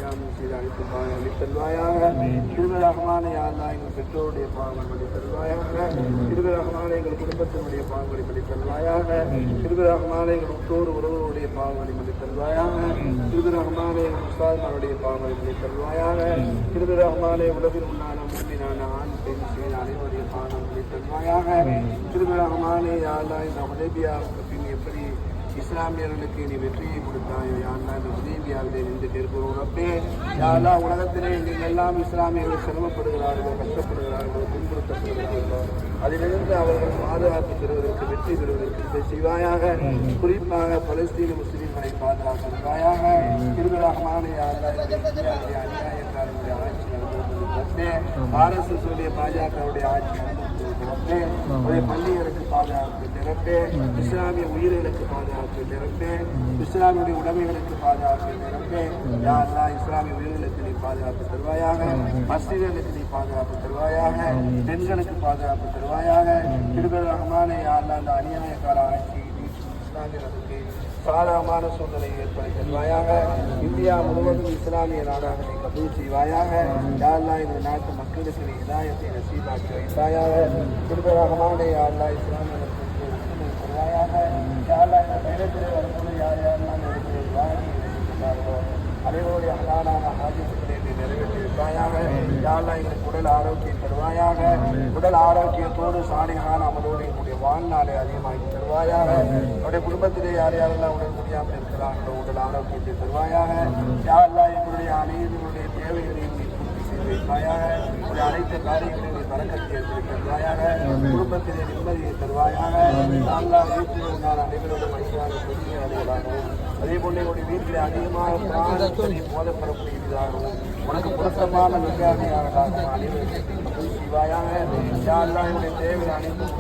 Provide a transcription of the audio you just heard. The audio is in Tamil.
அறியாமல் செய்த அனைத்து பாவங்களை தருவாயாக. திருவிழா ரஹ்மானே யா அல்லாஹ் எங்கள் பெற்றோருடைய பாவங்களை தருவாயாக. திருவிழா ரஹ்மானே எங்கள் குடும்பத்தினுடைய பாவங்களை படி தருவாயாக. திருவிழா ரஹ்மானே எங்கள் உற்றோர் உறவுகளுடைய பாவங்களை படி தருவாயாக. திருவிழா ரஹ்மானே எங்கள் உஸ்தாத்மாருடைய பாவங்களை படி தருவாயாக. திருவிழா ரஹ்மானே உலகில் உண்டான முன்னினான ஆண் பெண் செய்த அனைவருடைய பாவங்களை தருவாயாக. திருவிழா ரஹ்மானே யா அல்லாஹ் இந்த ஹுதைபியாவுக்கு பின் எப்படி இஸ்லாமியர்களுக்கு நீ வெற்றியை கொடுத்தாயோ யா அல்லாஹ் இந்த ஹுதைபியாவிலே நின்று கேட்கிறோம் ரப்பே. யா அல்லாஹ் உலகத்திலே நீங்கள் எல்லாம் இஸ்லாமியர்கள் சிரமப்படுகிறார்களோ, கஷ்டப்படுகிறார்களோ, துன்புறுத்தப்படுகிறார்களோ, அதிலிருந்து அவர்கள் பாதுகாப்பு பெறுவதற்கு, வெற்றி பெறுவதற்கு இதை செய்வாயாக. குறிப்பாக பலஸ்தீன முஸ்லீம்களை பாதுகாப்பாயாக. திருவிழா ரஹ்மானே யா அல்லாஹ் அநியாயக்காரனுடைய ஆட்சி நடந்தது, ஆர்எஸ்எஸ் பாஜகவுடைய ஆட்சி நடந்தது, பள்ளிகளுக்கு பாதுகாப்பு நிரப்பே, இஸ்லாமிய உயிர்களுக்கு பாதுகாப்பு நிரப்பே, இஸ்லாமியுடைய உடைமைகளுக்கு பாதுகாப்பு நிரப்பே. யா அல்லாஹ் இஸ்லாமிய உயிர்களுக்கு நீ பாதுகாப்பு தருவாயாக. மஸ்ஜிதுகளுக்கு நீ பாதுகாப்பு தருவாயாக. பெண்களுக்கு பாதுகாப்பு தருவாயாக. திருவிழா ரஹ்மானே யா அல்லாஹ் இந்த அநியாயக்கார ஆட்சி இஸ்லாமியர்களுக்கு சாதகமான சூழ்நிலையை ஏற்படுத்தி தருவாயாக. இந்தியா முழுவதும் இஸ்லாமிய நாடாக நீ கபூல் செய்வாயாக. யா அல்லாஹ் இந்த நாட்டு மக்களுக்கு நீ இதாயத்தை நசீபாக்கி வைத்தாயாக. திருவிழா ரஹ்மானே யா அல்லாஹ் இஸ்லாமியர்களுக்கு தருவாயாக. யா அல்லாஹ் இந்த நேரத்தில் வரும்போது யார் யாரெல்லாம் அனைவருடைய அழகான ஆதிக்கத்தை நிறைவேற்றி வைப்பாயாக. யா அல்லாஹ் எங்களுக்கு உடல் ஆரோக்கியம் தருவாயாக. உடல் ஆரோக்கியத்தோடு சாலிகான அமலோடு எங்களுடைய வாழ்நாளை அதிகமாகி தருவாயாக. நம்முடைய குடும்பத்திலே யார் யாரெல்லாம் உடல் முடியாமல் இருக்கிறார்களோ உடல் ஆரோக்கியத்தை தருவாயாக. யா அல்லாஹ் எங்களுடைய அனைவருடைய தேவைகளையும் நீ பூர்த்தி செய்து வைப்பாயாக. உடைய அனைத்து காரியங்களையும் நீ பறக்கத்தை ஏற்படுத்தி தருவாயாக. குடும்பத்திலே நிம்மதியை தருவாயாக. யா அல்லாஹ் வீட்டில் உண்டான அனைவரோட மனிதராக பொறுமையாளர்களாகவும், அதே போல என்னுடைய வீட்டில் அதிகமாக போதப்படக்கூடியதாகவும், உனக்கு பொருத்தமான விஞ்ஞானியாளர்களாகவும் அனைவரும் செய்வாயாக. யா அல்லாஹ் என்னுடைய தேவை அனைத்தும்